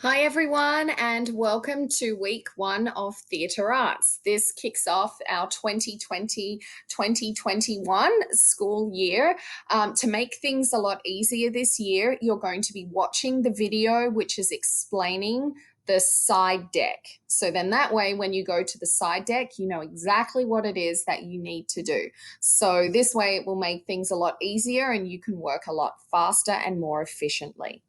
Hi everyone and welcome to week 1 of Theatre Arts. This kicks off our 2020-2021 school year. To make things a lot easier this year, you're going to be watching the video which is explaining the side deck. So then that way when you go to the side deck, you know exactly what it is that you need to do. So this way it will make things a lot easier and you can work a lot faster and more efficiently.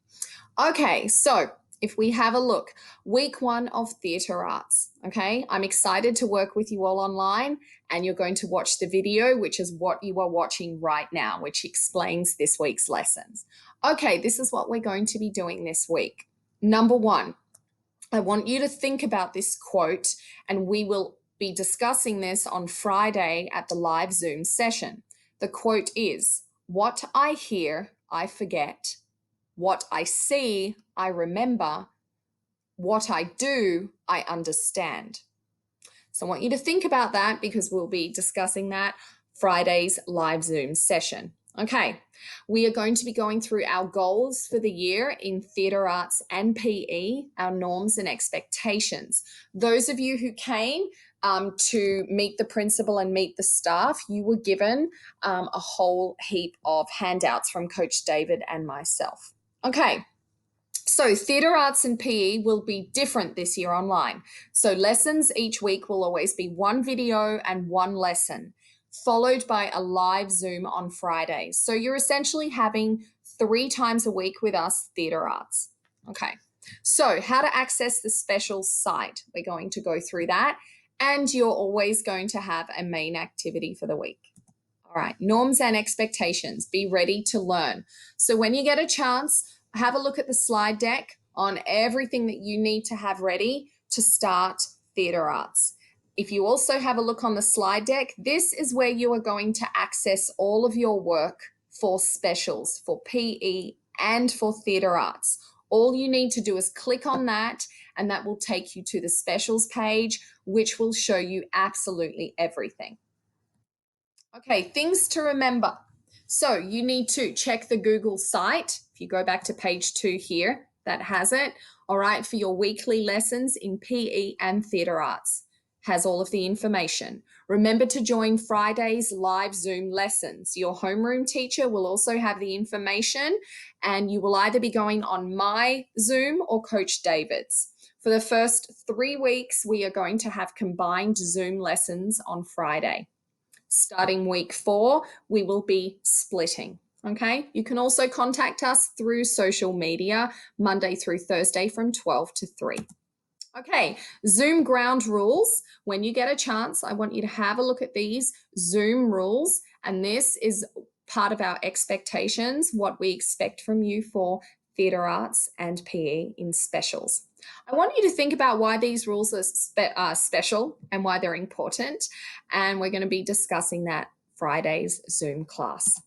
Okay, so if we have a look, week 1 of Theatre Arts, okay? I'm excited to work with you all online and you're going to watch the video, which is what you are watching right now, which explains this week's lessons. Okay, this is what we're going to be doing this week. Number 1, I want you to think about this quote and we will be discussing this on Friday at the live Zoom session. The quote is, "What I hear, I forget. What I see, I remember. What I do, I understand." So I want you to think about that because we'll be discussing that Friday's live Zoom session. Okay, we are going to be going through our goals for the year in theatre arts and PE, our norms and expectations. Those of you who came to meet the principal and meet the staff, you were given a whole heap of handouts from Coach David and myself. Okay, so theatre arts and PE will be different this year online. So lessons each week will always be one video and one lesson, followed by a live Zoom on Fridays. So you're essentially having 3 times a week with us, theatre arts. Okay, so how to access the specials site. We're going to go through that, and you're always going to have a main activity for the week. All right, norms and expectations. Be ready to learn. So when you get a chance, have a look at the slide deck on everything that you need to have ready to start theatre arts. If you also have a look on the slide deck, this is where you are going to access all of your work for specials, for PE and for theatre arts. All you need to do is click on that and that will take you to the specials page, which will show you absolutely everything. Okay, things to remember. So you need to check the Google site. If you go back to page 2 here, that has it. All right, for your weekly lessons in PE and theatre arts. Has all of the information. Remember to join Friday's live Zoom lessons. Your homeroom teacher will also have the information and you will either be going on my Zoom or Coach David's. For the first 3 weeks, we are going to have combined Zoom lessons on Friday. Starting week 4, we will be splitting. Okay, you can also contact us through social media Monday through Thursday from 12 to 3. Okay, Zoom ground rules. When you get a chance, I want you to have a look at these Zoom rules, and this is part of our expectations, what we expect from you for theatre arts and PE in specials. I want you to think about why these rules are special and why they're important, and we're going to be discussing that Friday's Zoom class.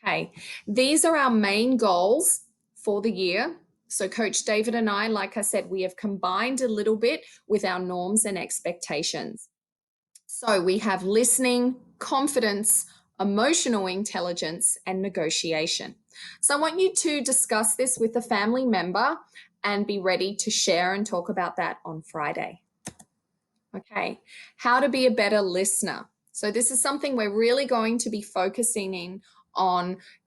Okay, these are our main goals for the year. So Coach David and I, like I said, we have combined a little bit with our norms and expectations. So we have listening, confidence, emotional intelligence, and negotiation. So I want you to discuss this with a family member and be ready to share and talk about that on Friday. Okay, how to be a better listener. So this is something we're really going to be focusing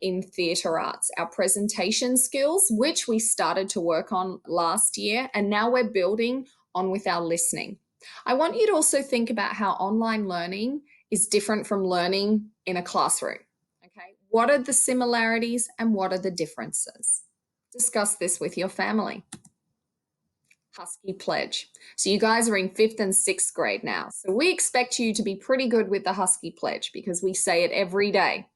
in theatre arts, our presentation skills, which we started to work on last year, and now we're building on with our listening. I want you to also think about how online learning is different from learning in a classroom. Okay, what are the similarities and what are the differences? Discuss this with your family. Husky Pledge. So you guys are in 5th and 6th grade now. So we expect you to be pretty good with the Husky Pledge because we say it every day.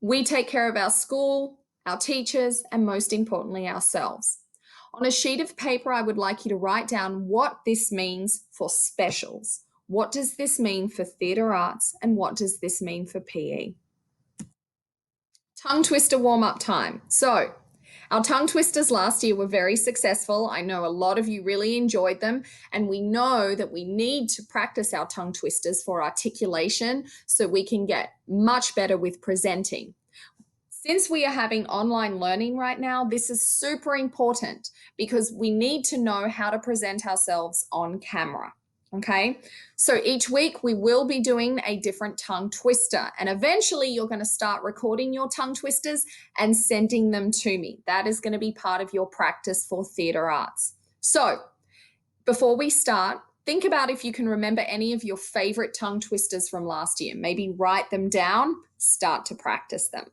We take care of our school, our teachers, and most importantly, ourselves. On a sheet of paper, I would like you to write down what this means for specials. What does this mean for theatre arts and what does this mean for PE? Tongue twister warm-up time. So our tongue twisters last year were very successful. I know a lot of you really enjoyed them, and we know that we need to practice our tongue twisters for articulation so we can get much better with presenting. Since we are having online learning right now, this is super important because we need to know how to present ourselves on camera. Okay, so each week we will be doing a different tongue twister, and eventually you're going to start recording your tongue twisters and sending them to me. That is going to be part of your practice for theatre arts. So before we start, think about if you can remember any of your favorite tongue twisters from last year. Maybe write them down, start to practice them.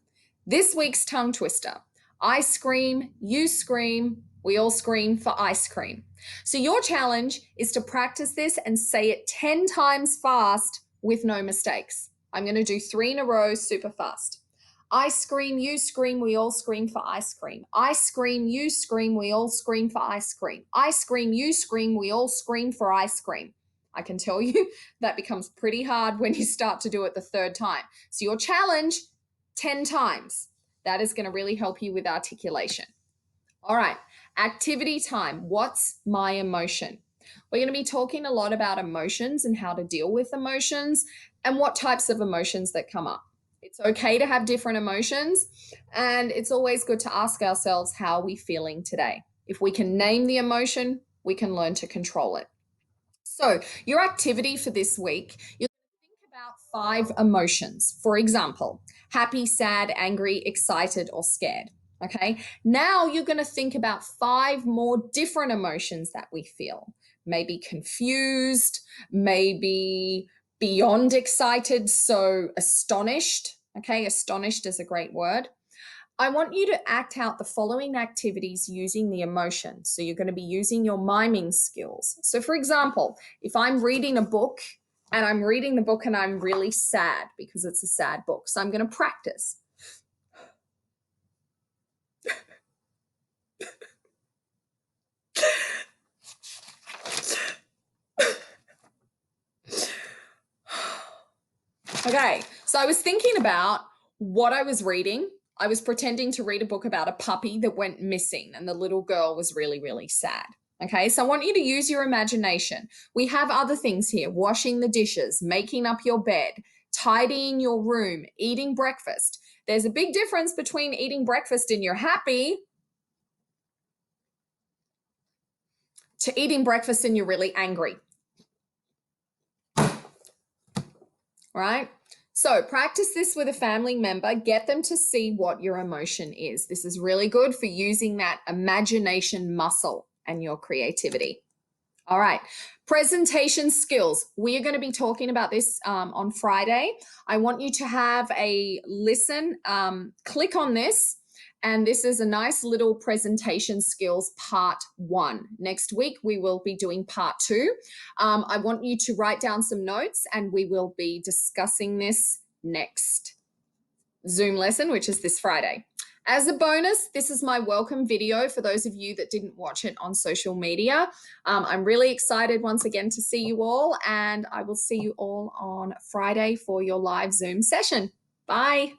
This week's tongue twister: I scream, you scream, we all scream for ice cream. So your challenge is to practice this and say it 10 times fast with no mistakes. I'm going to do 3 in a row super fast. I scream, you scream, we all scream for ice cream. I scream, you scream, we all scream for ice cream. I scream, you scream, we all scream for ice cream. I can tell you that becomes pretty hard when you start to do it the 3rd time. So your challenge, 10 times. That is going to really help you with articulation. All right, activity time. What's my emotion? We're going to be talking a lot about emotions and how to deal with emotions and what types of emotions that come up. It's okay to have different emotions, and it's always good to ask ourselves, how are we feeling today? If we can name the emotion, we can learn to control it. So your activity for this week, you're going to think about 5 emotions. For example, happy, sad, angry, excited, or scared. Okay. Now you're going to think about 5 more different emotions that we feel. Maybe confused, maybe beyond excited, so astonished. Okay. Astonished is a great word. I want you to act out the following activities using the emotion. So you're going to be using your miming skills. So for example, if I'm reading a book and I'm reading the book and I'm really sad because it's a sad book, so I'm going to practice. Okay, so I was thinking about what I was reading. I was pretending to read a book about a puppy that went missing and the little girl was really, really sad. Okay, so I want you to use your imagination. We have other things here: washing the dishes, making up your bed, tidying your room, eating breakfast. There's a big difference between eating breakfast and you're happy to eating breakfast and you're really angry. Right? So practice this with a family member. Get them to see what your emotion is. This is really good for using that imagination muscle and your creativity. All right, presentation skills. We are going to be talking about this on Friday. I want you to have a listen, click on this, and this is a nice little presentation skills part 1. Next week, we will be doing part 2. I want you to write down some notes, and we will be discussing this next Zoom lesson, which is this Friday. As a bonus, this is my welcome video for those of you that didn't watch it on social media. I'm really excited once again to see you all, and I will see you all on Friday for your live Zoom session. Bye.